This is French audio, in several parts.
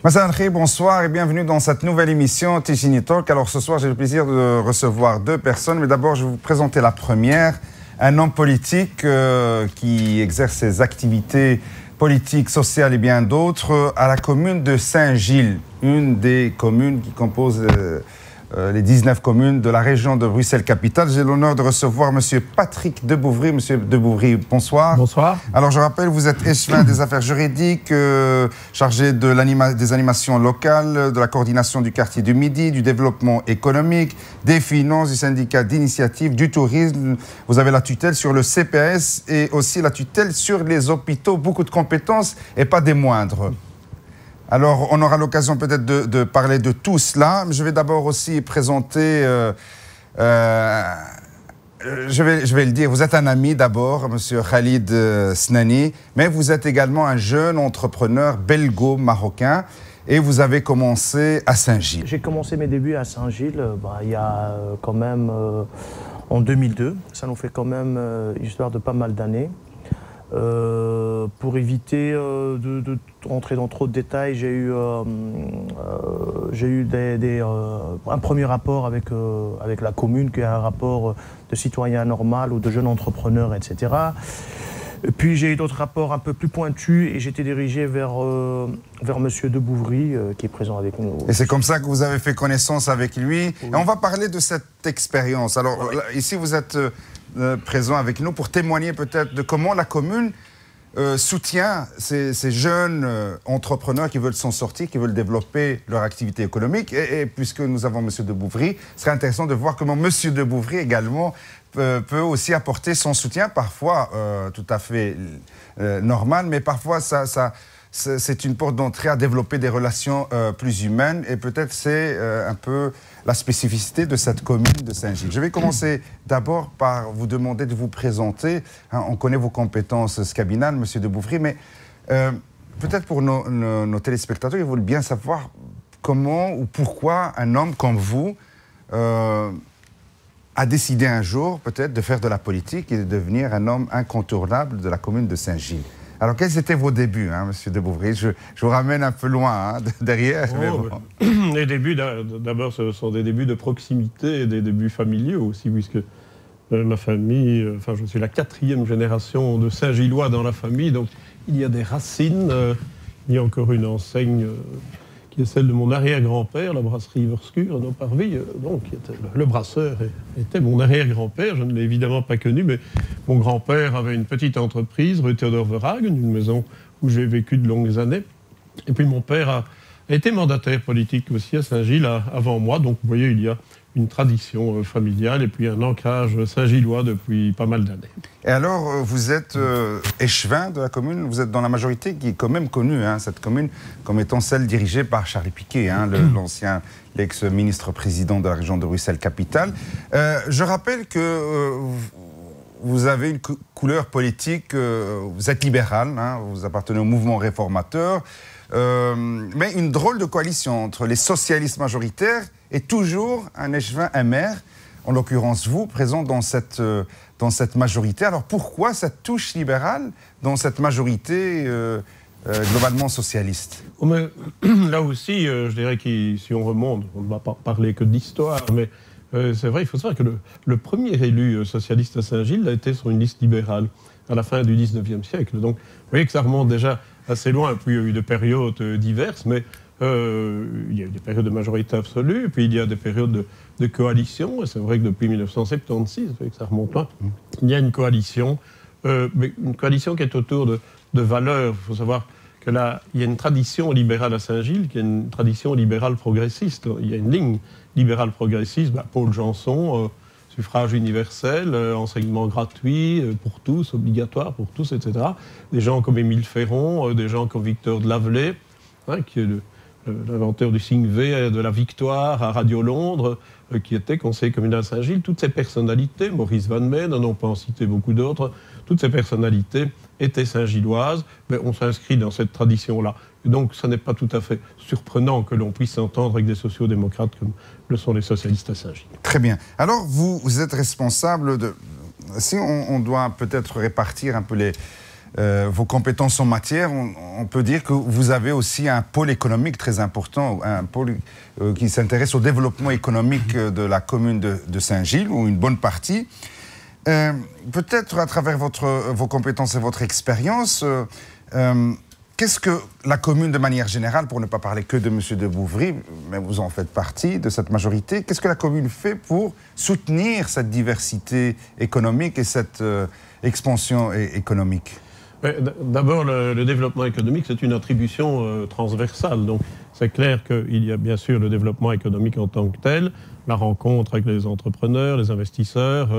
Massa Al-Khir, bonsoir et bienvenue dans cette nouvelle émission Tijini Talk. Alors ce soir, j'ai le plaisir de recevoir deux personnes, mais d'abord, je vais vous présenter la première. Un homme politique qui exerce ses activités politiques, sociales et bien d'autres à la commune de Saint-Gilles, une des communes qui composent les 19 communes de la région de Bruxelles-Capitale. J'ai l'honneur de recevoir M. Patrick Debouvry. Monsieur Debouvry, bonsoir. Bonsoir. Alors, je rappelle, vous êtes échevin des affaires juridiques, chargé des animations locales, de la coordination du quartier du Midi, du développement économique, des finances, du syndicat d'initiative, du tourisme. Vous avez la tutelle sur le CPS et aussi la tutelle sur les hôpitaux. Beaucoup de compétences et pas des moindres. Alors, on aura l'occasion peut-être de parler de tout cela. Je vais d'abord aussi présenter, je vais le dire, vous êtes un ami d'abord, Monsieur Khalid Snani, mais vous êtes également un jeune entrepreneur belgo-marocain et vous avez commencé à Saint-Gilles. J'ai commencé mes débuts à Saint-Gilles il y a quand même en 2002. Ça nous fait quand même histoire de pas mal d'années. Pour éviter de rentrer dans trop de détails, j'ai eu un premier rapport avec la commune, qui est un rapport de citoyen normal ou de jeune entrepreneur, etc. Et puis j'ai eu d'autres rapports un peu plus pointus et j'étais dirigé vers Monsieur Debouvry, qui est présent avec nous. Et c'est comme ça que vous avez fait connaissance avec lui. Oui. Et on va parler de cette expérience. Alors oui. Là, ici, vous êtes présent avec nous pour témoigner peut-être de comment la commune soutient ces jeunes entrepreneurs qui veulent s'en sortir, qui veulent développer leur activité économique. Et puisque nous avons M. Debouvry, ce serait intéressant de voir comment M. Debouvry également peut aussi apporter son soutien, parfois tout à fait normal, mais parfois c'est une porte d'entrée à développer des relations plus humaines et peut-être c'est un peu la spécificité de cette commune de Saint-Gilles. Je vais commencer d'abord par vous demander de vous présenter. Hein, on connaît vos compétences scabinales, M. Debouvry, mais peut-être pour nos téléspectateurs, ils veulent bien savoir comment ou pourquoi un homme comme vous a décidé un jour peut-être de faire de la politique et de devenir un homme incontournable de la commune de Saint-Gilles. Alors, quels étaient vos débuts, hein, M. Debouvry? Je vous ramène un peu loin, hein, derrière. Oh, bon. Les débuts, d'abord, ce sont des débuts de proximité et des débuts familiaux aussi, puisque ma famille, je suis la 4e génération de Saint-Gillois dans la famille, donc il y a des racines. Il y a encore une enseigne qui est celle de mon arrière-grand-père, la brasserie Verscure, à Noparville. Donc, le brasseur était mon arrière-grand-père. Je ne l'ai évidemment pas connu, mais mon grand-père avait une petite entreprise, rue Théodore Verhagen, une maison où j'ai vécu de longues années. Et puis mon père a été mandataire politique aussi à Saint-Gilles avant moi. Donc, vous voyez, il y a une tradition familiale et puis un ancrage saint-gillois depuis pas mal d'années. Et alors, vous êtes échevin de la commune, vous êtes dans la majorité qui est quand même connue, hein, cette commune, comme étant celle dirigée par Charles Piquet, hein, l'ex-ministre-président de la région de Bruxelles-Capitale. Je rappelle que vous avez une couleur politique, vous êtes libéral, hein, vous appartenez au mouvement réformateur, mais une drôle de coalition entre les socialistes majoritaires et toujours un échevin, un maire, en l'occurrence vous, présent dans cette majorité. Alors pourquoi cette touche libérale dans cette majorité globalement socialiste? Oh, mais, là aussi, je dirais que si on remonte, on ne va pas parler que d'histoire, mais c'est vrai, il faut savoir que le premier élu socialiste à Saint-Gilles a été sur une liste libérale à la fin du 19e siècle. Donc vous voyez que ça remonte déjà assez loin, puis il y a eu des périodes diverses, mais il y a eu des périodes de majorité absolue, puis il y a des périodes de coalition, et c'est vrai que depuis 1976, que ça remonte loin, il y a une coalition, mais une coalition qui est autour de valeurs. Il faut savoir que là, il y a une tradition libérale à Saint-Gilles, qui est une tradition libérale progressiste. Il y a une ligne libérale progressiste, Paul Janson, suffrage universel, enseignement gratuit pour tous, obligatoire pour tous, etc. Des gens comme Émile Ferron, des gens comme Victor de Lavelay, hein, qui est l'inventeur du signe V de la victoire à Radio Londres, qui était conseiller communal à Saint-Gilles. Toutes ces personnalités, Maurice Van Meen, on peut en citer beaucoup d'autres, toutes ces personnalités étaient saint-gilloises, mais on s'inscrit dans cette tradition-là. Et donc, ce n'est pas tout à fait surprenant que l'on puisse s'entendre avec des sociodémocrates comme le sont les socialistes à Saint-Gilles. Très bien. Alors, vous êtes responsable de... Si on doit peut-être répartir un peu vos compétences en matière, on peut dire que vous avez aussi un pôle économique très important, un pôle qui s'intéresse au développement économique de la commune de Saint-Gilles, ou une bonne partie. Peut-être à travers vos compétences et votre expérience, qu'est-ce que la commune, de manière générale, pour ne pas parler que de M. de Bouvry, mais vous en faites partie de cette majorité, qu'est-ce que la commune fait pour soutenir cette diversité économique et cette expansion économique? D'abord, le développement économique, c'est une attribution transversale. Donc, c'est clair qu'il y a bien sûr le développement économique en tant que tel, la rencontre avec les entrepreneurs, les investisseurs,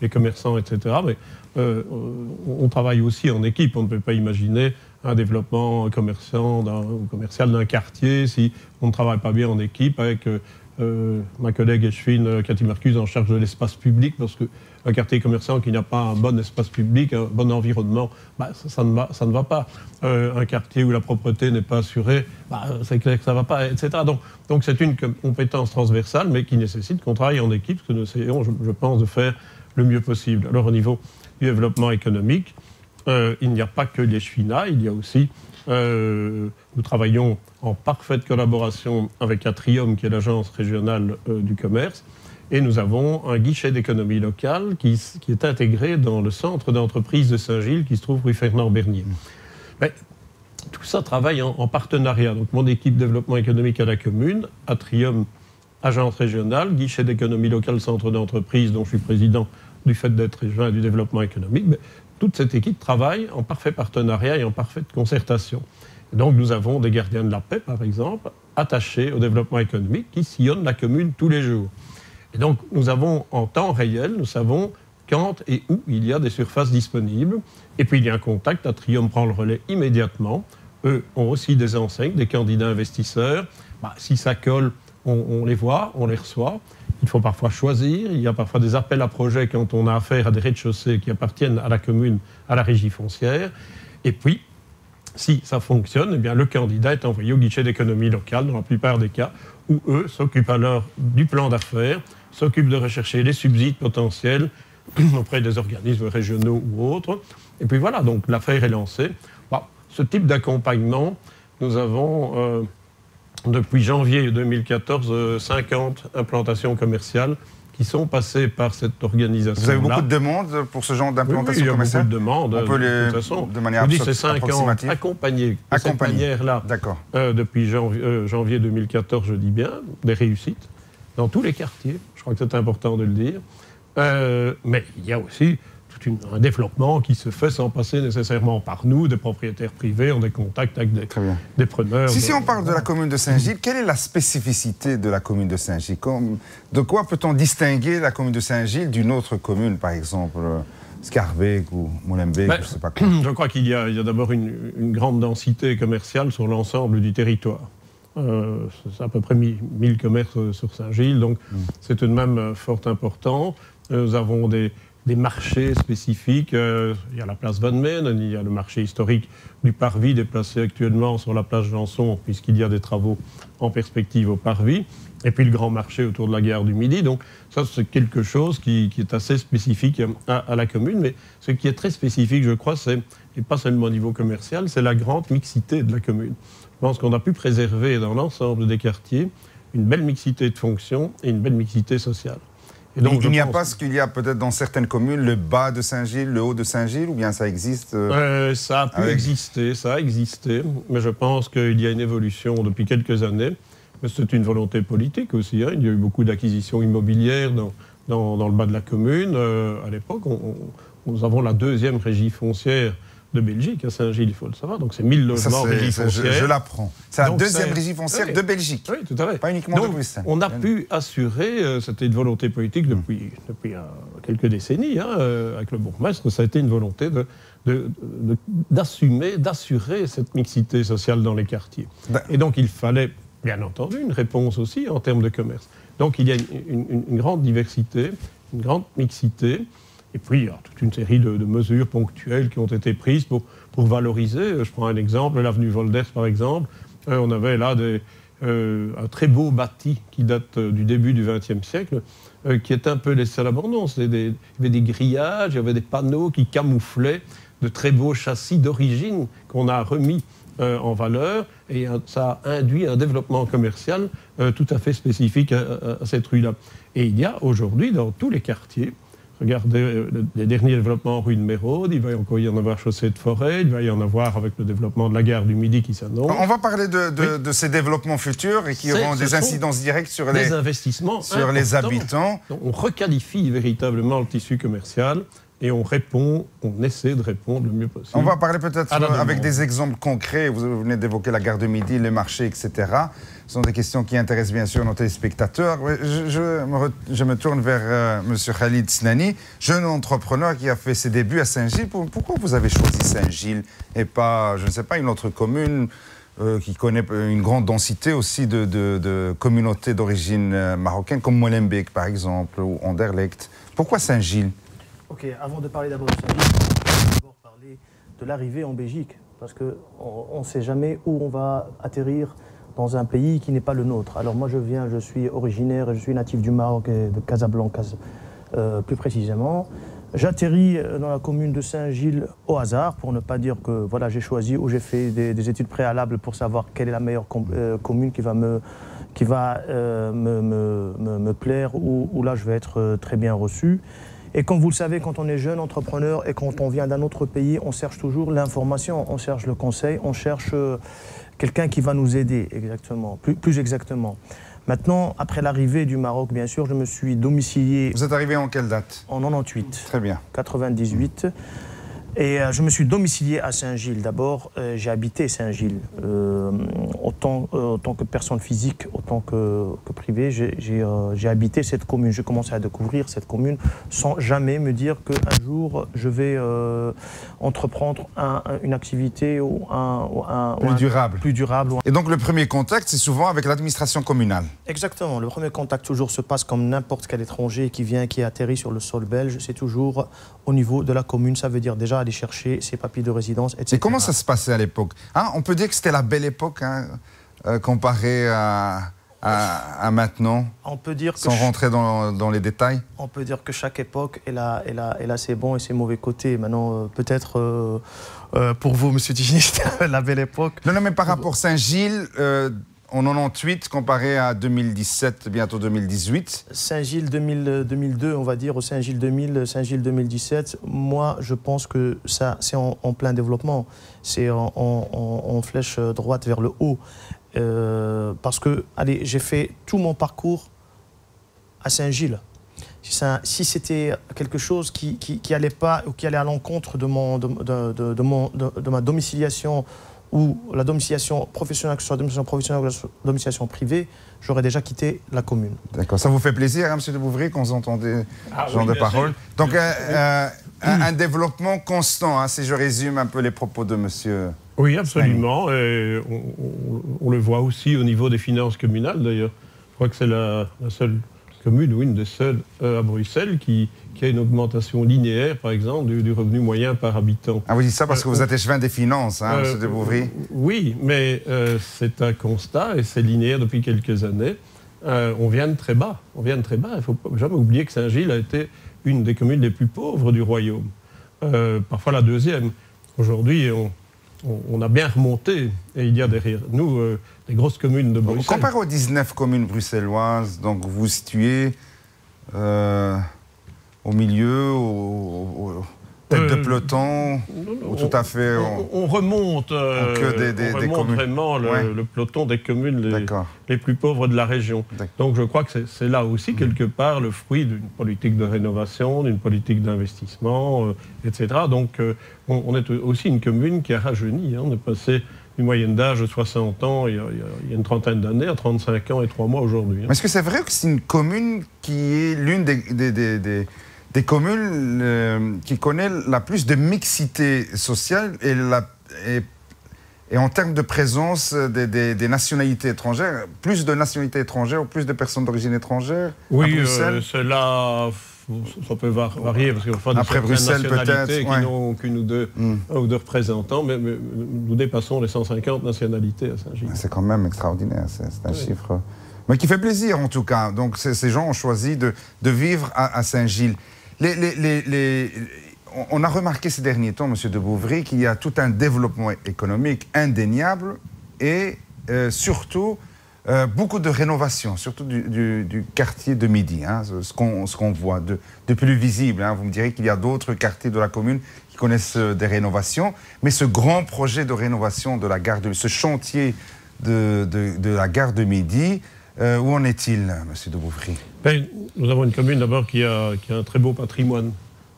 les commerçants, etc. Mais on travaille aussi en équipe. On ne peut pas imaginer un développement commercial d'un quartier si on ne travaille pas bien en équipe avec ma collègue Echevine Cathy Marcuse en charge de l'espace public, parce qu'un quartier commerçant qui n'a pas un bon espace public, un bon environnement, ça ne va pas. Un quartier où la propreté n'est pas assurée, c'est clair que ça ne va pas, etc. Donc c'est une compétence transversale, mais qui nécessite qu'on travaille en équipe, ce que nous essayons, je pense, de faire le mieux possible. Alors au niveau du développement économique, il n'y a pas que l'Echevina, il y a aussi... nous travaillons en parfaite collaboration avec Atrium, qui est l'agence régionale du commerce, et nous avons un guichet d'économie locale qui est intégré dans le centre d'entreprise de Saint-Gilles, qui se trouve rue Fernand Bernier. Mais tout ça travaille en partenariat. Donc mon équipe développement économique à la commune, Atrium, agence régionale, guichet d'économie locale, centre d'entreprise, dont je suis président du fait d'être régional du développement économique, toute cette équipe travaille en parfait partenariat et en parfaite concertation. Et donc nous avons des gardiens de la paix, par exemple, attachés au développement économique, qui sillonnent la commune tous les jours. Et donc nous avons en temps réel, nous savons quand et où il y a des surfaces disponibles. Et puis il y a un contact, Atrium prend le relais immédiatement. Eux ont aussi des enseignes, des candidats investisseurs. Si ça colle, on les voit, on les reçoit. Il faut parfois choisir, il y a parfois des appels à projets quand on a affaire à des rez-de-chaussée qui appartiennent à la commune, à la régie foncière. Et puis, si ça fonctionne, eh bien, le candidat est envoyé au guichet d'économie locale, dans la plupart des cas, où eux s'occupent alors du plan d'affaires, s'occupent de rechercher les subsides potentiels auprès des organismes régionaux ou autres. Et puis voilà, donc l'affaire est lancée. Ce type d'accompagnement, nous avons... depuis janvier 2014, 50 implantations commerciales qui sont passées par cette organisation. Vous avez beaucoup de demandes pour ce genre d'implantation commerciale? Oui, il y a beaucoup de demandes. On peut de toute façon, de manière c'est 50 accompagnés de cette manière-là. D'accord. Depuis janvier 2014, je dis bien, des réussites dans tous les quartiers. Je crois que c'est important de le dire. Mais il y a aussi un développement qui se fait sans passer nécessairement par nous, des propriétaires privés, ont des contacts avec des preneurs. Si on parle de la commune de Saint-Gilles, quelle est la spécificité de la commune de Saint-Gilles? De quoi peut-on distinguer la commune de Saint-Gilles d'une autre commune, par exemple Schaerbeek ou Molenbeek, je ne sais pas quoi? Je crois qu'il y a d'abord une grande densité commerciale sur l'ensemble du territoire. C'est à peu près 1000 commerces sur Saint-Gilles, donc c'est tout de même fort important. Nous avons des marchés spécifiques. Il y a la place Van Menen, il y a le marché historique du Parvis, déplacé actuellement sur la place Janson, puisqu'il y a des travaux en perspective au Parvis, et puis le grand marché autour de la gare du Midi. Donc ça, c'est quelque chose qui est assez spécifique à la commune, mais ce qui est très spécifique, je crois, et pas seulement au niveau commercial, c'est la grande mixité de la commune. Je pense qu'on a pu préserver dans l'ensemble des quartiers une belle mixité de fonctions et une belle mixité sociale. Et donc, il n'y a pas ce qu'il y a peut-être dans certaines communes, le bas de Saint-Gilles, le haut de Saint-Gilles, ou bien ça existe Ça a pu exister, ça a existé, mais je pense qu'il y a une évolution depuis quelques années. Mais c'est une volonté politique aussi. Il y a eu beaucoup d'acquisitions immobilières dans le bas de la commune. À l'époque, nous avons la deuxième régie foncière de Belgique à Saint-Gilles, il faut le savoir. Donc c'est 1000 logements régie foncière. Je l'apprends. C'est la deuxième régie foncière de Belgique. Oui, tout à fait. Pas uniquement de Bruxelles. On a pu assurer, c'était une volonté politique depuis quelques décennies, avec le bourgmestre, ça a été une volonté d'assurer cette mixité sociale dans les quartiers. Et donc il fallait, bien entendu, une réponse aussi en termes de commerce. Donc il y a une grande diversité, une grande mixité. Et puis, il y a toute une série de mesures ponctuelles qui ont été prises pour valoriser. Je prends un exemple, l'avenue Volders, par exemple. On avait là un très beau bâti qui date du début du XXe siècle, qui est un peu laissé à l'abandon. Il y avait des grillages, il y avait des panneaux qui camouflaient de très beaux châssis d'origine qu'on a remis en valeur, et ça a induit un développement commercial tout à fait spécifique à cette rue-là. Et il y a aujourd'hui dans tous les quartiers, regardez les derniers développements rue de Mérode, il va encore y en avoir chaussée de Forêt, il va y en avoir avec le développement de la gare du Midi qui s'annonce. On va parler de ces développements futurs et qui auront des incidences directes sur les investissements sur les habitants. Donc, on requalifie véritablement le tissu commercial et on essaie de répondre le mieux possible. On va parler peut-être avec des exemples concrets. Vous venez d'évoquer la gare de Midi, les marchés, etc. Ce sont des questions qui intéressent bien sûr nos téléspectateurs. Je me tourne vers M. Khalid Snani, jeune entrepreneur qui a fait ses débuts à Saint-Gilles. Pourquoi vous avez choisi Saint-Gilles et pas, je ne sais pas, une autre commune qui connaît une grande densité aussi de communautés d'origine marocaine, comme Molenbeek par exemple, ou Anderlecht? Pourquoi Saint-Gilles? Ok, avant de parler d'abord de Saint-Gilles, on va d'abord parler de l'arrivée en Belgique, parce qu'on ne sait jamais où on va atterrir dans un pays qui n'est pas le nôtre. Alors moi je suis originaire, je suis natif du Maroc, et de Casablanca plus précisément. J'atterris dans la commune de Saint-Gilles au hasard, pour ne pas dire que voilà, j'ai choisi ou j'ai fait des études préalables pour savoir quelle est la meilleure commune qui va me plaire, où là je vais être très bien reçu. Et comme vous le savez, quand on est jeune entrepreneur et quand on vient d'un autre pays, on cherche toujours l'information, on cherche le conseil, on cherche quelqu'un qui va nous aider, exactement, plus exactement. Maintenant, après l'arrivée du Maroc, bien sûr, je me suis domicilié... Vous êtes arrivé en quelle date? En 98. Très bien. 98. Et je me suis domicilié à Saint-Gilles. D'abord, j'ai habité Saint-Gilles. Autant que personne physique, autant que privé, j'ai habité cette commune. J'ai commencé à découvrir cette commune sans jamais me dire qu'un jour, je vais entreprendre une activité plus durable. Et donc, le premier contact, c'est souvent avec l'administration communale? Exactement. Le premier contact toujours se passe comme n'importe quel étranger qui atterrit sur le sol belge. C'est toujours au niveau de la commune. Ça veut dire déjà aller chercher ses papiers de résidence, etc. Et comment ça se passait à l'époque? On peut dire que c'était la belle époque, comparé à maintenant, on peut dire sans rentrer dans les détails? On peut dire que chaque époque, elle a ses bons et ses mauvais côtés. Maintenant, peut-être pour vous, monsieur Tigny, c'était la belle époque. Non, mais par rapport à Saint-Gilles, en 98, comparé à 2017, bientôt 2018. Saint-Gilles 2002, on va dire, au Saint-Gilles 2000, Saint-Gilles 2017, moi, je pense que ça, c'est en plein développement. C'est en flèche droite vers le haut. Parce que, allez, j'ai fait tout mon parcours à Saint-Gilles. Si c'était quelque chose qui allait pas, ou qui allait à l'encontre de ma domiciliation, ou la domiciliation professionnelle, que ce soit la domiciliation professionnelle ou la domiciliation privée, j'aurais déjà quitté la commune. D'accord. Ça vous fait plaisir, M. de Bouvry, qu'on vous entendait ce genre de paroles? Donc, un développement constant, si je résume un peu les propos de M. Oui, absolument. Et on le voit aussi au niveau des finances communales, d'ailleurs. Je crois que c'est la seule commune, ou une des seules à Bruxelles, qui a une augmentation linéaire, par exemple, du revenu moyen par habitant. Vous dites ça parce que vous êtes échevin des finances, M. de Bouvry? Oui, mais c'est un constat, et c'est linéaire depuis quelques années. On vient de très bas. Il ne faut jamais oublier que Saint-Gilles a été une des communes les plus pauvres du royaume. Parfois la deuxième. Aujourd'hui, on a bien remonté, et il y a derrière nous des grosses communes de Bruxelles. Comparé aux 19 communes bruxelloises, donc vous vous situez au milieu, tête de peloton, tout à fait... On remonte, des communes. Vraiment le peloton des communes les plus pauvres de la région. Donc je crois que c'est là aussi, quelque part, le fruit d'une politique de rénovation, d'une politique d'investissement, etc. Donc on est aussi une commune qui a rajeuni. On est passé une moyenne d'âge de 60 ans il y a une trentaine d'années à 35 ans et 3 mois aujourd'hui. Mais est-ce que c'est vrai que c'est une commune qui est l'une des communes qui connaît la plus de mixité sociale et en termes de présence des nationalités étrangères, plus de nationalités étrangères ou plus de personnes d'origine étrangère à Bruxelles? Cela, ça peut varier, parce qu'il y a après Bruxelles, nationalités qui n'ont qu'une ou deux, un ou deux représentants, mais nous dépassons les 150 nationalités à Saint-Gilles. C'est quand même extraordinaire, c'est un chiffre... Mais qui fait plaisir en tout cas. Donc ces gens ont choisi de vivre à Saint-Gilles. on a remarqué ces derniers temps, M. de Bouvry, qu'il y a tout un développement économique indéniable et surtout beaucoup de rénovations, surtout du quartier de Midi, hein, ce qu'on voit de plus visible. Hein. Vous me direz qu'il y a d'autres quartiers de la commune qui connaissent des rénovations, mais ce grand projet de rénovation de la gare de ce chantier de la gare de Midi, où en est-il, M. de Bouvry? Nous avons une commune d'abord qui a un très beau patrimoine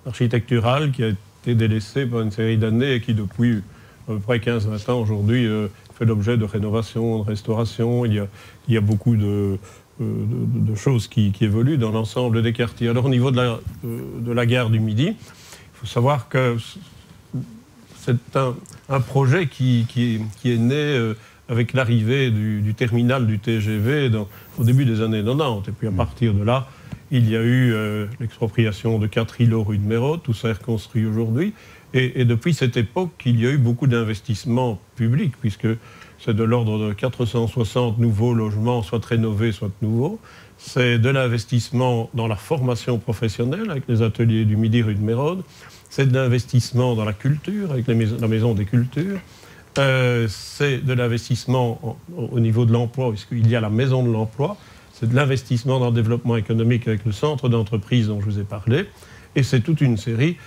architectural qui a été délaissé pendant une série d'années et qui depuis à peu près 15-20 ans aujourd'hui fait l'objet de rénovation, de restauration. Il y a beaucoup de choses qui évoluent dans l'ensemble des quartiers. Alors au niveau de la gare du Midi, il faut savoir que c'est un projet qui est né avec l'arrivée du terminal du TGV au début des années 90. Et puis à partir de là, il y a eu l'expropriation de 4 îlots rue de Mérode, tout ça est reconstruit aujourd'hui. Et depuis cette époque, il y a eu beaucoup d'investissements publics, puisque c'est de l'ordre de 460 nouveaux logements, soit rénovés, soit nouveaux. C'est de l'investissement dans la formation professionnelle, avec les ateliers du Midi rue de Mérode. C'est de l'investissement dans la culture, avec la Maison des Cultures. C'est de l'investissement au niveau de l'emploi, puisqu'il y a la Maison de l'Emploi. C'est de l'investissement dans le développement économique avec le centre d'entreprise dont je vous ai parlé. Et c'est toute une série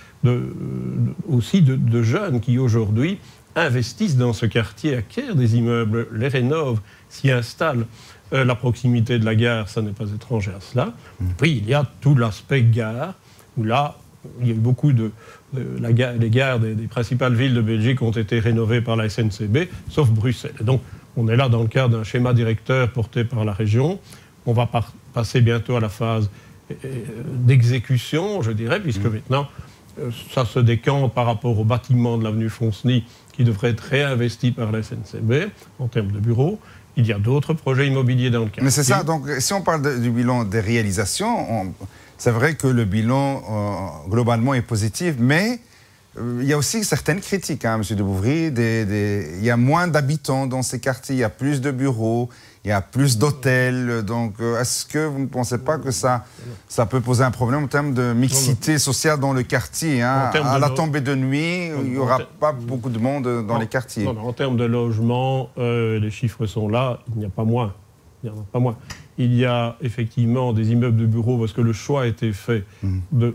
aussi de jeunes qui aujourd'hui investissent dans ce quartier, acquièrent des immeubles, les rénovent, s'y installent. La proximité de la gare, ça n'est pas étranger à cela. Puis il y a tout l'aspect gare, où là, il y a eu beaucoup les gares des principales villes de Belgique ont été rénovées par la SNCB, sauf Bruxelles. Et donc, on est là dans le cadre d'un schéma directeur porté par la région. On va passer bientôt à la phase d'exécution, je dirais, puisque maintenant, ça se décante par rapport au bâtiment de l'avenue Fonceny qui devrait être réinvesti par la SNCB en termes de bureaux. Il y a d'autres projets immobiliers dans le quartier. Mais c'est ça, donc si on parle du bilan des réalisations, c'est vrai que le bilan globalement est positif, mais il y a aussi certaines critiques, hein, M. de Bouvry. Il y a moins d'habitants dans ces quartiers, il y a plus de bureaux, il y a plus d'hôtels. Donc, est-ce que vous ne pensez pas que ça peut poser un problème en termes de mixité sociale dans le quartier, hein? À la tombée de nuit, il n'y aura pas beaucoup de monde dans les quartiers. Non, en termes de logement, les chiffres sont là, il n'y en a pas moins. Il y a effectivement des immeubles de bureaux, parce que le choix a été fait de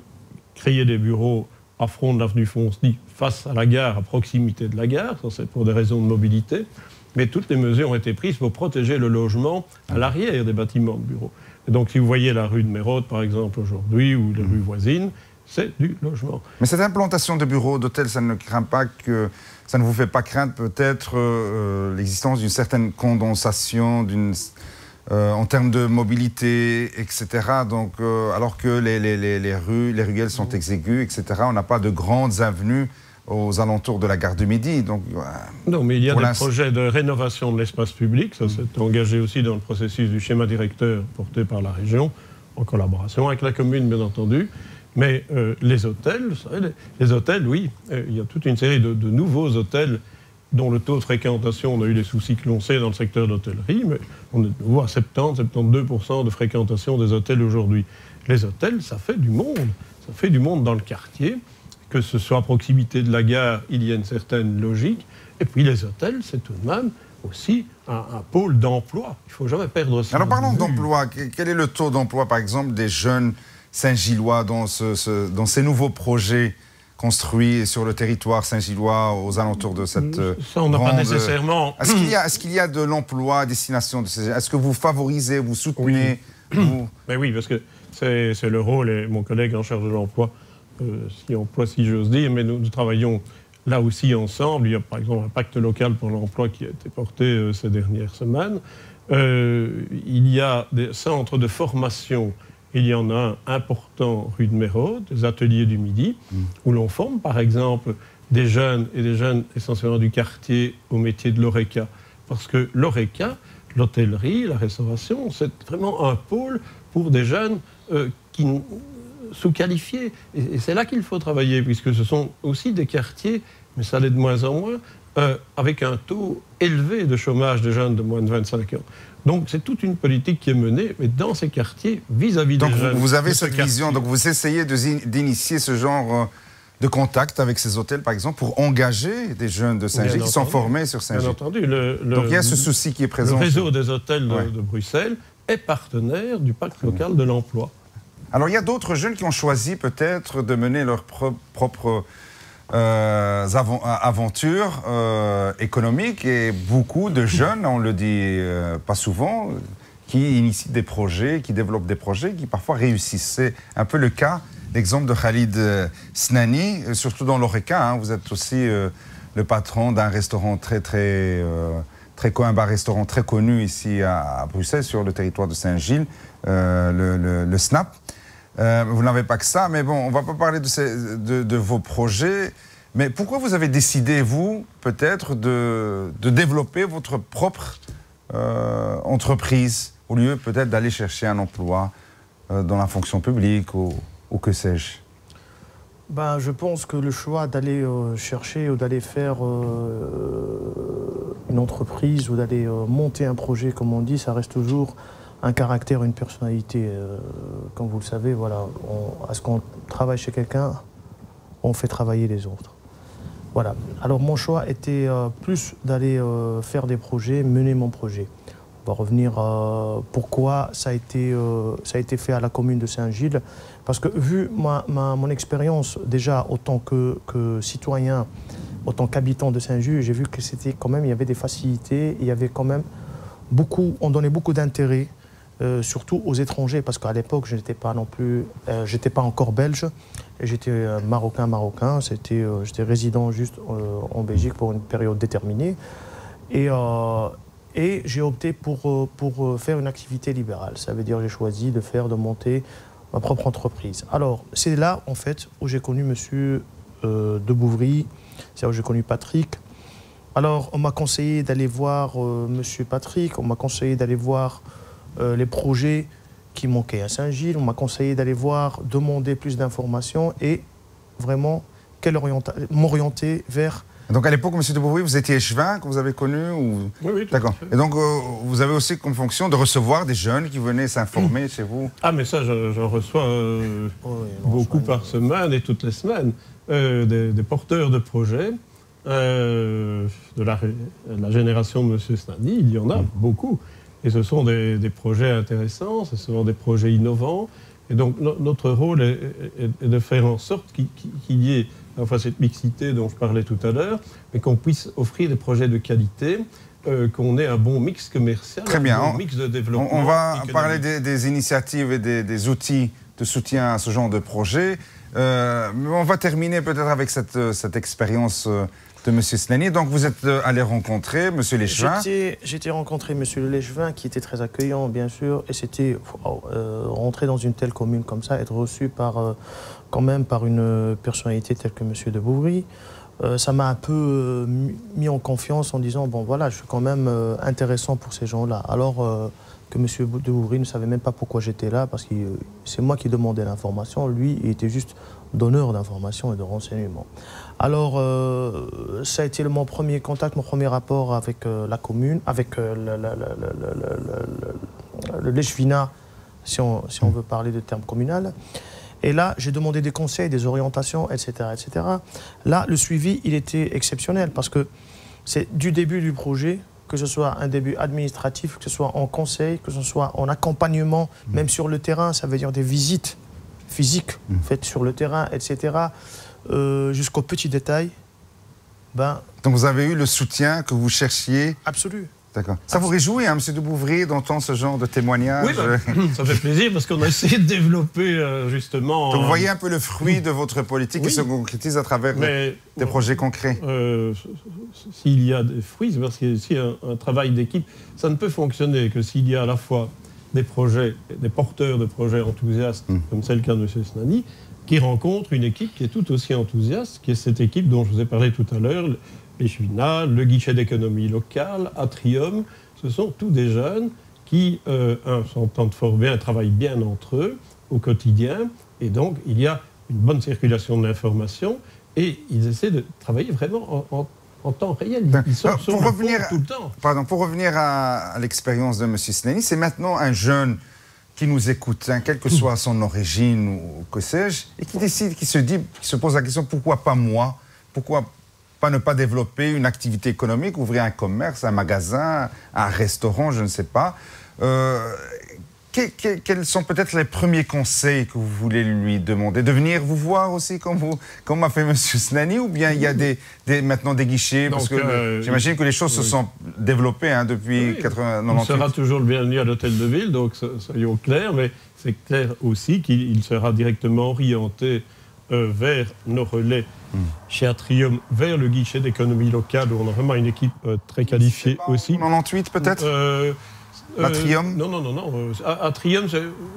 créer des bureaux à front de l'avenue Fonceny, face à la gare, à proximité de la gare, ça c'est pour des raisons de mobilité, mais toutes les mesures ont été prises pour protéger le logement à l'arrière des bâtiments de bureaux. Et donc si vous voyez la rue de Mérode, par exemple, aujourd'hui, ou les rues voisines, c'est du logement. Mais cette implantation de bureaux, d'hôtels, ça ne vous fait pas craindre peut-être l'existence d'une certaine condensation, en termes de mobilité, etc. Donc, alors que les ruelles sont exiguës, etc., on n'a pas de grandes avenues aux alentours de la gare de Midi. Donc, non, mais il y a des projets de rénovation de l'espace public. Ça s'est engagé aussi dans le processus du schéma directeur porté par la région, en collaboration avec la commune, bien entendu. Mais les hôtels, vous savez, les hôtels, oui, il y a toute une série de nouveaux hôtels dont le taux de fréquentation, on a eu des soucis que l'on sait dans le secteur d'hôtellerie, mais on est de nouveau à 70-72% de fréquentation des hôtels aujourd'hui. Les hôtels, ça fait du monde dans le quartier, que ce soit à proximité de la gare, il y a une certaine logique, et puis les hôtels, c'est tout de même aussi un pôle d'emploi. Il ne faut jamais perdre ça. Alors parlons d'emploi. Quel est le taux d'emploi, par exemple, des jeunes Saint-Gillois dans ces nouveaux projets construits sur le territoire Saint-Gillois aux alentours de cette ça, on n'a pas nécessairement... Est-ce qu'il y a de l'emploi à destination de ces... Est-ce que vous favorisez, vous soutenez Mais oui, parce que c'est le rôle, et mon collègue en charge de l'emploi, si j'ose dire, mais nous travaillons là aussi ensemble. Il y a par exemple un pacte local pour l'emploi qui a été porté ces dernières semaines. Il y a des centres de formation. Il y en a un important rue de Mérode, des ateliers du Midi, où l'on forme par exemple des jeunes essentiellement du quartier au métier de l'ORECA. Parce que l'ORECA, l'hôtellerie, la restauration, c'est vraiment un pôle pour des jeunes sous-qualifiés. Et c'est là qu'il faut travailler, puisque ce sont aussi des quartiers, mais ça l'est de moins en moins, avec un taux élevé de chômage de jeunes de moins de 25 ans. Donc c'est toute une politique qui est menée, mais dans ces quartiers, vis-à-vis des jeunes. Donc vous avez cette vision, donc vous essayez d'initier ce genre de contact avec ces hôtels, par exemple, pour engager des jeunes de Saint-Gilles qui sont formés sur Saint-Gilles. Bien entendu. Donc il y a ce souci qui est présent. Le réseau des hôtels de Bruxelles est partenaire du pacte local de l'emploi. Alors il y a d'autres jeunes qui ont choisi peut-être de mener leur propre aventures économiques, et beaucoup de jeunes, on le dit pas souvent, qui initient des projets, qui développent des projets, qui parfois réussissent. C'est un peu le cas, l'exemple de Khalid Snani, surtout dans l'Oreca. Vous êtes aussi le patron d'un restaurant un bar-restaurant très connu ici à Bruxelles, sur le territoire de Saint-Gilles, le Snap. Vous n'avez pas que ça, mais bon, on ne va pas parler de vos projets. Mais pourquoi vous avez décidé, vous, peut-être, de développer votre propre entreprise, au lieu peut-être d'aller chercher un emploi dans la fonction publique ou que sais-je? Je pense que le choix d'aller chercher ou d'aller faire une entreprise ou d'aller monter un projet, comme on dit, ça reste toujours un caractère, une personnalité. Comme vous le savez, voilà, à ce qu'on travaille chez quelqu'un, on fait travailler les autres. Voilà. Alors mon choix était plus d'aller faire des projets, mener mon projet. On va revenir pourquoi ça a été fait à la commune de Saint-Gilles. Parce que vu mon expérience déjà autant que citoyen, autant qu'habitant de Saint-Gilles, j'ai vu que c'était quand même, il y avait des facilités, il y avait quand même on donnait beaucoup d'intérêt, surtout aux étrangers, parce qu'à l'époque, je n'étais pas non plus, j'étais pas encore belge, et j'étais marocain, j'étais résident juste en Belgique pour une période déterminée. Et j'ai opté pour faire une activité libérale. Ça veut dire que j'ai choisi de monter ma propre entreprise. Alors, c'est là, en fait, où j'ai connu monsieur de Bouvry, c'est là où j'ai connu Patrick. Alors, on m'a conseillé d'aller voir monsieur Patrick, on m'a conseillé d'aller voir les projets qui manquaient à Saint-Gilles, on m'a conseillé d'aller demander plus d'informations et vraiment m'orienter vers... Donc à l'époque, M. de Bouvry, vous étiez échevin que vous avez connu ou... Oui, d'accord. Et donc vous avez aussi comme fonction de recevoir des jeunes qui venaient s'informer chez vous? Ah, mais ça, j'en reçois beaucoup par semaine et toutes les semaines. Des porteurs de projets de la génération de M. Snani, il y en a beaucoup. Et ce sont des projets intéressants, ce sont des projets innovants. Et donc notre rôle est de faire en sorte qu'il y ait enfin cette mixité dont je parlais tout à l'heure, mais qu'on puisse offrir des projets de qualité, qu'on ait un bon mix commercial, très bien. Un bon mix de développement. On va parler des initiatives et des outils de soutien à ce genre de projet. Mais on va terminer peut-être avec cette expérience de M. Snani. Donc vous êtes allé rencontrer M. Léchevin. J'étais rencontré M. Léchevin qui était très accueillant, bien sûr, et c'était rentrer dans une telle commune comme ça, être reçu quand même par une personnalité telle que M. de Bouvry. Ça m'a un peu mis en confiance en disant, bon voilà, je suis quand même intéressant pour ces gens-là. Alors que M. de Bouvry ne savait même pas pourquoi j'étais là, parce que c'est moi qui demandais l'information, lui, il était juste donneur d'informations et de renseignements. Alors, ça a été mon premier contact, mon premier rapport avec la commune, avec le Léchevinat, si on veut parler de terme communal. Et là, j'ai demandé des conseils, des orientations, etc., etc. Là, le suivi, il était exceptionnel parce que c'est du début du projet, que ce soit un début administratif, que ce soit en conseil, que ce soit en accompagnement, même sur le terrain, ça veut dire des visites physiques faites sur le terrain, etc., jusqu'aux petits détails. Donc vous avez eu le soutien que vous cherchiez? Absolu. D'accord. Ça vous réjouit, hein, M. de Bouvry, d'entendre ce genre de témoignage? Oui, ça fait plaisir parce qu'on a essayé de développer justement... Donc vous voyez un peu le fruit de votre politique qui se concrétise à travers des projets concrets. S'il y a des fruits, c'est parce qu'il y a un travail d'équipe. Ça ne peut fonctionner que s'il y a à la fois des projets, des porteurs de projets enthousiastes, comme c'est le cas de M. Snani, qui rencontrent une équipe qui est tout aussi enthousiaste, qui est cette équipe dont je vous ai parlé tout à l'heure, Léchevinat, le guichet d'économie locale, Atrium. Ce sont tous des jeunes qui s'entendent fort bien, travaillent bien entre eux au quotidien. Et donc, il y a une bonne circulation de l'information et ils essaient de travailler vraiment en temps réel. Ils sont sur le tout le temps. Pardon, pour revenir à l'expérience de M. Snani, c'est maintenant un jeune qui nous écoute, hein, quelle que soit son origine ou que sais-je, et qui décide, qui se pose la question, pourquoi pas moi? Pourquoi pas ne pas développer une activité économique, ouvrir un commerce, un magasin, un restaurant, je ne sais pas. Quels sont peut-être les premiers conseils que vous voulez lui demander? De venir vous voir aussi, comme a fait M. Snani, ou bien il y a maintenant des guichets? Parce que j'imagine que les choses se sont développées depuis 1998. Il sera toujours le bienvenu à l'hôtel de ville, donc soyons clairs, mais c'est clair aussi qu'il sera directement orienté vers nos relais chez Atrium, vers le guichet d'économie locale, où on a vraiment une équipe très qualifiée aussi. 98 peut-être Atrium? Non. Atrium,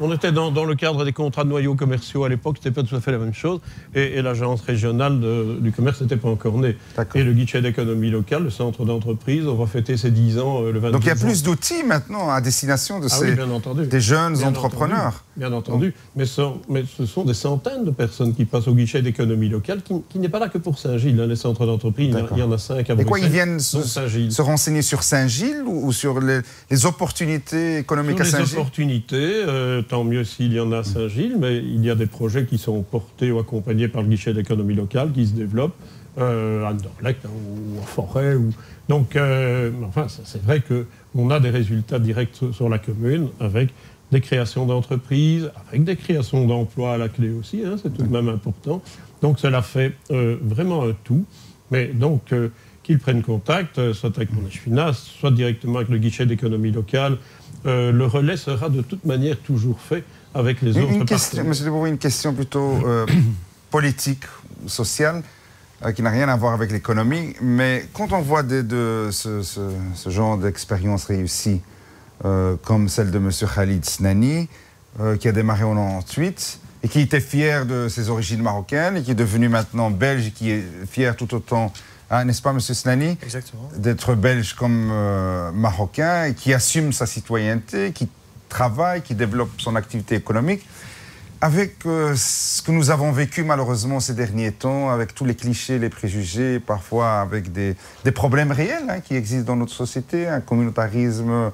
on était dans le cadre des contrats de noyaux commerciaux à l'époque, c'était pas tout à fait la même chose. Et l'agence régionale du commerce n'était pas encore née. Et le guichet d'économie locale, le centre d'entreprise, on va fêter ses 10 ans le 22 juin. Donc il y a plus d'outils maintenant à destination de des jeunes entrepreneurs. Bien entendu. Mais ce sont des centaines de personnes qui passent au guichet d'économie locale, qui n'est pas là que pour Saint-Gilles. Hein, les centres d'entreprise, il y en a 5 à Bruxelles. Et quoi, ils viennent se renseigner sur Saint-Gilles ou sur les opportunités économiques à Saint-Gilles? Les opportunités, tant mieux s'il y en a à Saint-Gilles, mais il y a des projets qui sont portés ou accompagnés par le guichet d'économie locale qui se développent à Anderlecht ou à Forêt. Donc, enfin, c'est vrai qu'on a des résultats directs sur la commune avec des créations d'entreprises, avec des créations d'emplois à la clé aussi, hein, c'est tout de même important. Donc cela fait vraiment un tout. Mais donc qu'ils prennent contact, soit avec Monej Finas, soit directement avec le guichet d'économie locale. Le relais sera de toute manière toujours fait avec les autres partenaires. Monsieur de Bouvry, une question plutôt politique, sociale, qui n'a rien à voir avec l'économie. Mais quand on voit ce genre d'expérience réussie, comme celle de M. Khalid Snani, qui a démarré en 1998 et qui était fier de ses origines marocaines et qui est devenu maintenant belge et qui est fier tout autant, hein, n'est-ce pas, M. Snani? Exactement. D'être belge comme marocain et qui assume sa citoyenneté, qui travaille, qui développe son activité économique. Avec ce que nous avons vécu malheureusement ces derniers temps, avec tous les clichés, les préjugés, parfois avec des problèmes réels, hein, qui existent dans notre société, un communautarisme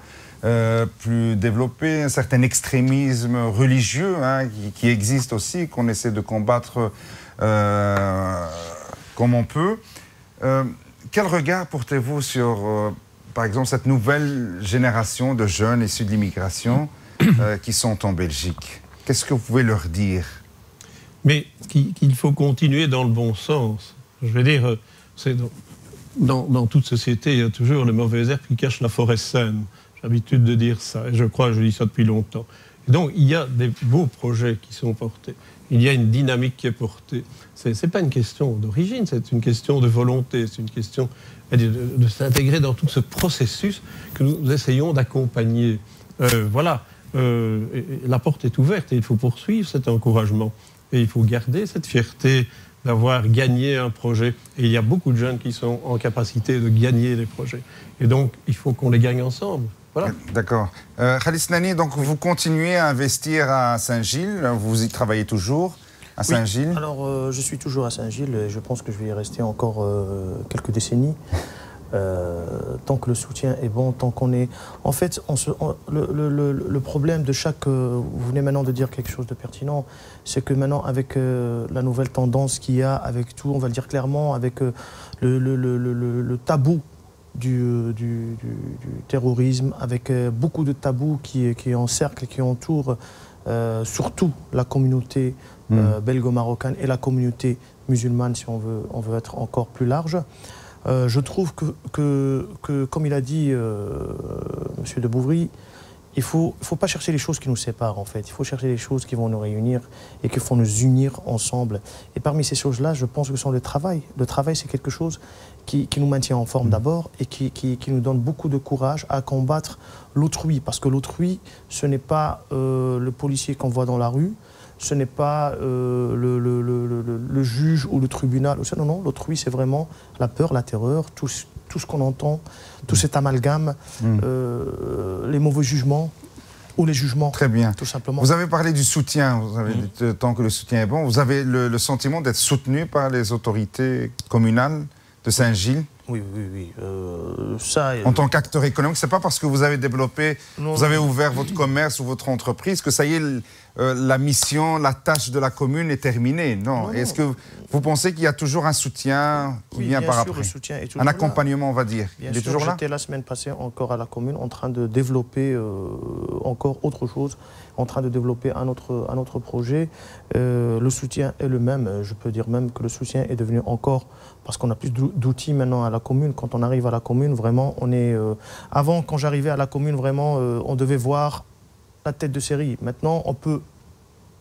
plus développé, un certain extrémisme religieux, hein, qui existe aussi, qu'on essaie de combattre comme on peut. Quel regard portez-vous sur, par exemple, cette nouvelle génération de jeunes issus de l'immigration qui sont en Belgique? Qu'est-ce que vous pouvez leur dire? Mais qu'il faut continuer dans le bon sens. Je veux dire, dans toute société, il y a toujours le mauvais herbe qui cache la forêt saine. J'ai l'habitude de dire ça, et je crois que je dis ça depuis longtemps. Et donc, il y a des beaux projets qui sont portés. Il y a une dynamique qui est portée. Ce n'est pas une question d'origine, c'est une question de volonté, c'est une question de s'intégrer dans tout ce processus que nous essayons d'accompagner. Voilà. La porte est ouverte et il faut poursuivre cet encouragement. Et il faut garder cette fierté d'avoir gagné un projet. Et il y a beaucoup de jeunes qui sont en capacité de gagner des projets. Et donc, il faut qu'on les gagne ensemble. Voilà. D'accord. Khalid Snani, donc vous continuez à investir à Saint-Gilles, vous y travaillez toujours à Saint-Gilles? Oui. Alors, je suis toujours à Saint-Gilles et je pense que je vais y rester encore quelques décennies. Tant que le soutien est bon, tant qu'on est... En fait, le problème de chaque... vous venez maintenant de dire quelque chose de pertinent, c'est que maintenant, avec la nouvelle tendance qu'il y a, avec tout, on va le dire clairement, avec le tabou du terrorisme, avec beaucoup de tabous qui encerclent et qui entourent surtout la communauté belgo-marocaine et la communauté musulmane, si on veut être encore plus large. Je trouve que, comme il a dit M. de Bouvry, il ne faut pas chercher les choses qui nous séparent, en fait. Il faut chercher les choses qui vont nous réunir et qui vont nous unir ensemble. Et parmi ces choses-là, je pense que c'est le travail. Le travail, c'est quelque chose qui nous maintient en forme d'abord et qui nous donne beaucoup de courage à combattre l'autrui. Parce que l'autrui, ce n'est pas le policier qu'on voit dans la rue, ce n'est pas le juge ou le tribunal. Non, non, l'autrui, c'est vraiment la peur, la terreur, tout ce qu'on entend, tout cet amalgame, les mauvais jugements ou les jugements. Très bien. Tout simplement. Vous avez parlé du soutien. Vous avez dit, tant que le soutien est bon, vous avez le sentiment d'être soutenu par les autorités communales de Saint-Gilles? Oui. Ça, en tant qu'acteur économique, c'est pas parce que vous avez développé, vous avez ouvert votre commerce ou votre entreprise que ça y est, la mission, la tâche de la commune est terminée. Non. Est-ce que vous pensez qu'il y a toujours un soutien bien par après? Le soutien est toujours un accompagnement, on va dire. Bien il est sûr, toujours là. j'étais la semaine passée encore à la commune en train de développer encore autre chose, en train de développer un autre projet. Le soutien est le même. Je peux dire même que le soutien est devenu encore, parce qu'on a plus d'outils maintenant à la commune. Quand on arrive à la commune, vraiment, on est... avant, quand j'arrivais à la commune, vraiment, on devait voir la tête de série. Maintenant, on peut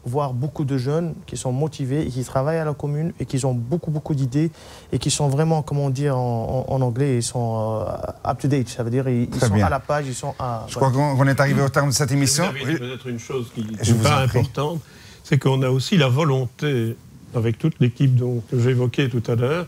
voir beaucoup de jeunes qui sont motivés et qui travaillent à la commune et qui ont beaucoup d'idées et qui sont vraiment, comment dire en anglais, ils sont up-to-date. Ça veut dire ils sont à la page, ils sont à... Je crois qu'on est arrivé au terme de cette émission. Vous avez dit peut-être une chose qui est pas importante, c'est qu'on a aussi la volonté, avec toute l'équipe que j'évoquais tout à l'heure,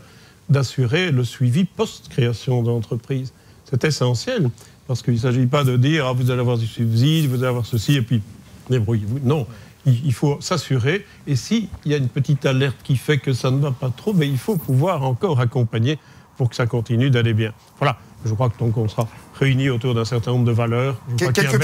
d'assurer le suivi post-création d'entreprise. C'est essentiel, parce qu'il ne s'agit pas de dire ah, vous allez avoir du subside, vous allez avoir ceci, et puis débrouillez-vous. Non, il faut s'assurer, et s'il y a une petite alerte qui fait que ça ne va pas trop, mais il faut pouvoir encore accompagner pour que ça continue d'aller bien. Voilà, je crois que donc on sera réunis autour d'un certain nombre de valeurs. Quelques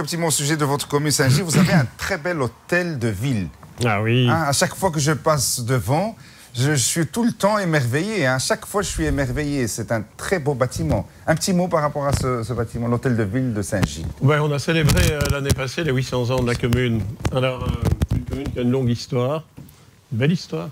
petits mots au sujet de votre commune Saint-Gilles. Vous avez un très bel hôtel de ville. Ah oui. Hein, à chaque fois que je passe devant, je suis tout le temps émerveillé. Hein. Chaque fois, je suis émerveillé. C'est un très beau bâtiment. Un petit mot par rapport à ce bâtiment, l'hôtel de ville de Saint-Gilles. Ouais, on a célébré l'année passée les 800 ans de la commune. Alors, une commune qui a une longue histoire, une belle histoire.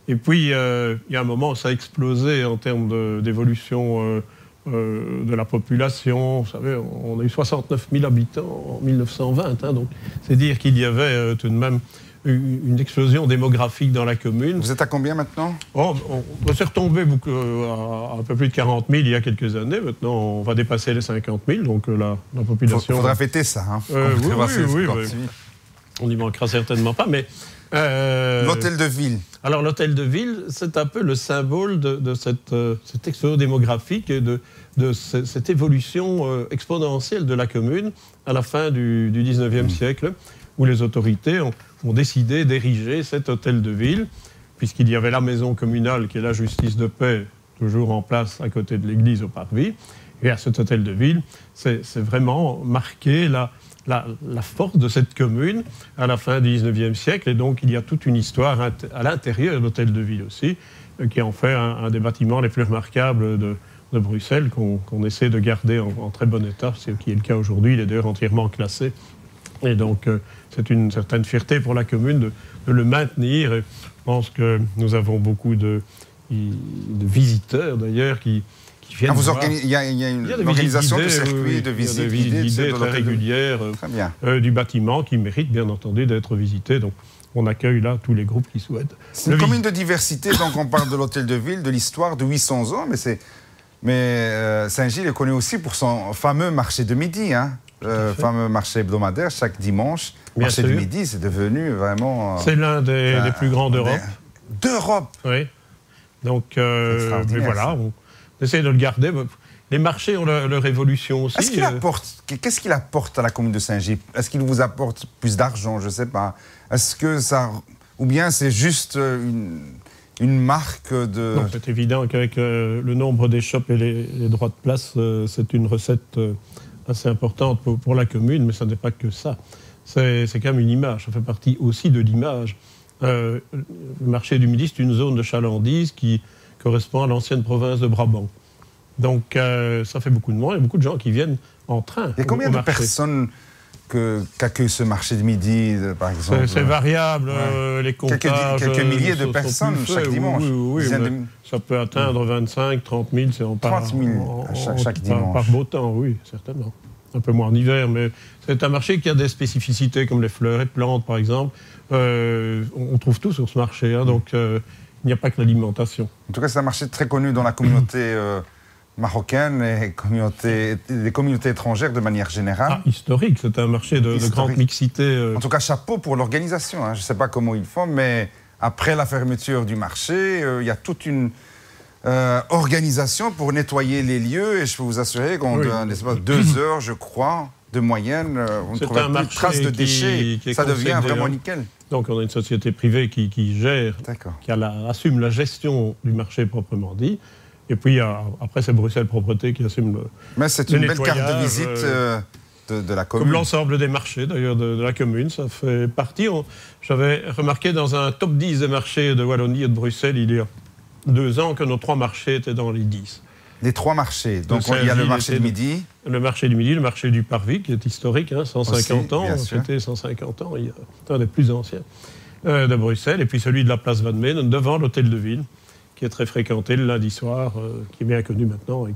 Et puis, il y a un moment où ça a explosé en termes d'évolution de la population. Vous savez, on a eu 69 000 habitants en 1920. Hein, donc, c'est dire qu'il y avait tout de même une explosion démographique dans la commune. Vous êtes à combien maintenant? On s'est retombé à un peu plus de 40 000 il y a quelques années. Maintenant, on va dépasser les 50 000, donc la population... Il faudra fêter ça. Hein, oui. On n'y manquera certainement pas, mais... l'hôtel de ville. Alors, l'hôtel de ville, c'est un peu le symbole de cette explosion démographique et de cette évolution exponentielle de la commune à la fin du 19e siècle, où les autorités ont décidé d'ériger cet hôtel de ville, puisqu'il y avait la maison communale, qui est la justice de paix, toujours en place à côté de l'église au Parvis. Et à cet hôtel de ville, c'est vraiment marqué la force de cette commune à la fin du 19e siècle. Et donc, il y a toute une histoire à l'intérieur de l'hôtel de ville aussi, qui en fait un des bâtiments les plus remarquables de Bruxelles, qu'on essaie de garder en très bon état, ce qui est le cas aujourd'hui. Il est d'ailleurs entièrement classé. Et donc, c'est une certaine fierté pour la commune de le maintenir. Et je pense que nous avons beaucoup de visiteurs, d'ailleurs qui viennent voir. Il y a une organisation de circuits, de visites guidées très régulières du bâtiment qui mérite bien entendu d'être visité. Donc, on accueille là tous les groupes qui souhaitent. C'est une commune de diversité, donc on parle de l'hôtel de ville, de l'histoire de 800 ans, mais Saint-Gilles est connu aussi pour son fameux marché de midi, hein. Fameux marché hebdomadaire chaque dimanche. Le marché de midi, c'est devenu vraiment... c'est l'un des plus grands d'Europe. D'Europe. Oui. Donc, mais voilà, on essaie de le garder. Les marchés ont leur évolution aussi. Qu'est-ce qu'il apporte à la commune de Saint-Gilles? Est-ce qu'il vous apporte plus d'argent? Je ne sais pas. Est-ce que ça... Ou bien c'est juste une marque de... Non, c'est évident qu'avec le nombre des shops et les droits de place, c'est une recette... assez importante pour la commune, mais ça n'est pas que ça. C'est quand même une image, ça fait partie aussi de l'image. Le marché du Midi, c'est une zone de chalandise qui correspond à l'ancienne province de Brabant. Donc ça fait beaucoup de monde, il y a beaucoup de gens qui viennent en train. Il y a combien de personnes qu'accueille ce marché de Midi, par exemple? C'est variable, les comptages... Quelques milliers de personnes chaque dimanche. Oui, ça peut atteindre 25, 30 000, c'est 30 000 chaque dimanche. Par beau temps, oui, certainement. Un peu moins en hiver, mais c'est un marché qui a des spécificités, comme les fleurs et plantes, par exemple. On trouve tout sur ce marché, hein, donc il n'y a pas que l'alimentation. En tout cas, c'est un marché très connu dans la communauté marocaine et des communautés étrangères de manière générale. Historique, c'est un marché de grande mixité. En tout cas, chapeau pour l'organisation. Hein. Je ne sais pas comment ils font, mais après la fermeture du marché, il y a toute une organisation pour nettoyer les lieux. Et je peux vous assurer qu'en 2 heures, je crois, de moyenne, on ne trouve plus de traces de déchets. Ça devient vraiment nickel. Donc on a une société privée qui gère, qui assume la gestion du marché proprement dit. Et puis après, c'est Bruxelles Propreté qui assume le. Mais c'est une belle carte de visite de la commune. Comme l'ensemble des marchés, d'ailleurs, de la commune. Ça fait partie. J'avais remarqué dans un top 10 des marchés de Wallonie et de Bruxelles, il y a 2 ans, que nos 3 marchés étaient dans les 10. Les 3 marchés. Donc, il y a le marché du Midi. Le marché du Midi, le marché du Parvis, qui est historique, 150 ans. C'était 150 ans, il y a un des plus anciens de Bruxelles. Et puis celui de la place Van Meen, devant l'hôtel de ville, qui est très fréquenté le lundi soir, qui est bien connu maintenant et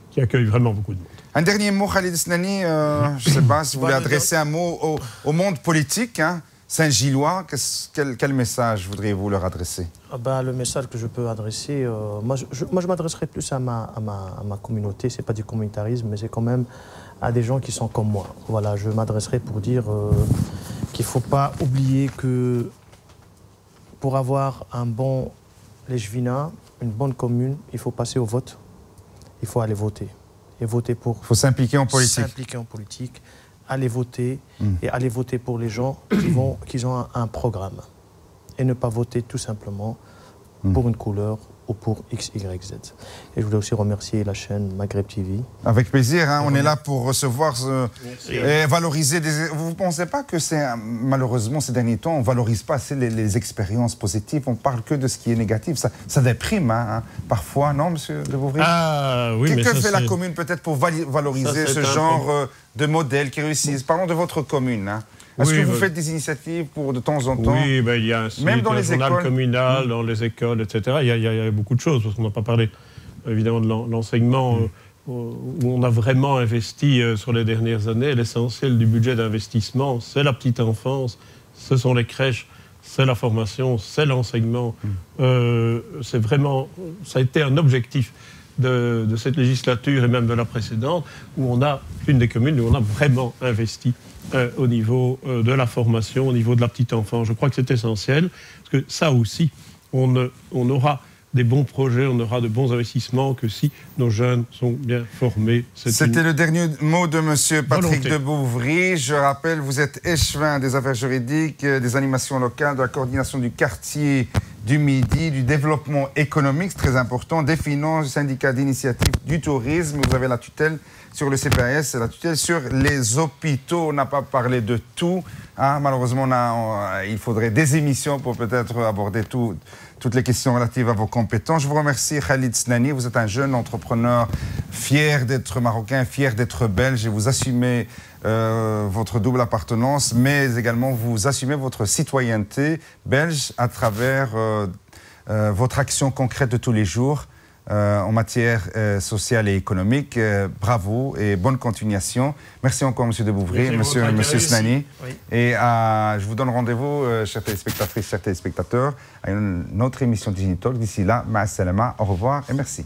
qui accueille vraiment beaucoup de monde. Un dernier mot, Khalid Snani. Je ne sais pas si vous voulez adresser un mot au monde politique, Saint-Gillois. Quel message voudriez-vous leur adresser? Le message que je peux adresser, moi je m'adresserai plus à ma communauté. Ce n'est pas du communautarisme, mais c'est quand même à des gens qui sont comme moi. Voilà, je m'adresserai pour dire qu'il ne faut pas oublier que pour avoir un bon Lechvina, une bonne commune, il faut passer au vote. Il faut aller voter. Et voter pour... Il faut s'impliquer en politique. S'impliquer en politique, aller voter et aller voter pour les gens qui ont un programme. Et ne pas voter tout simplement pour une couleur ou pour X, Y, Z. Et je voulais aussi remercier la chaîne Maghreb TV. Avec plaisir, on est là pour recevoir et valoriser des... Vous ne pensez pas que malheureusement ces derniers temps, on ne valorise pas assez les expériences positives, on ne parle que de ce qui est négatif, ça déprime parfois, non, monsieur de Bouvry? Oui, que fait la commune peut-être pour valoriser ce genre de modèles qui réussissent? Parlons de votre commune. Est-ce que vous faites des initiatives pour de temps en temps? Oui, il y a un site, même dans les journal écoles communal, dans les écoles, etc. Il y a beaucoup de choses, parce qu'on n'a pas parlé évidemment de l'enseignement, où on a vraiment investi sur les dernières années. L'essentiel du budget d'investissement, c'est la petite enfance, ce sont les crèches, c'est la formation, c'est l'enseignement. C'est vraiment, ça a été un objectif de cette législature et même de la précédente, où on a une des communes où on a vraiment investi au niveau de la formation, au niveau de la petite enfance. Je crois que c'est essentiel, parce que ça aussi, on aura des bons projets, on aura de bons investissements que si nos jeunes sont bien formés. C'était le dernier mot de M. Patrick de Bouvry. Je rappelle, vous êtes échevin des affaires juridiques, des animations locales, de la coordination du quartier du Midi, du développement économique, c'est très important, des finances, du syndicat d'initiative du tourisme. Vous avez la tutelle sur le CPAS et la tutelle sur les hôpitaux. On n'a pas parlé de tout. Malheureusement, il faudrait des émissions pour peut-être aborder toutes les questions relatives à vos compétences. Je vous remercie, Khalid Snani. Vous êtes un jeune entrepreneur fier d'être marocain, fier d'être belge et vous assumez votre double appartenance, mais également vous assumez votre citoyenneté belge à travers votre action concrète de tous les jours en matière sociale et économique. Bravo et bonne continuation. Merci encore, M. de Bouvry, M. Snani. Oui. Et je vous donne rendez-vous, chers téléspectatrices, chers téléspectateurs, à une autre émission Digital. D'ici là, ma'as salama, au revoir et merci.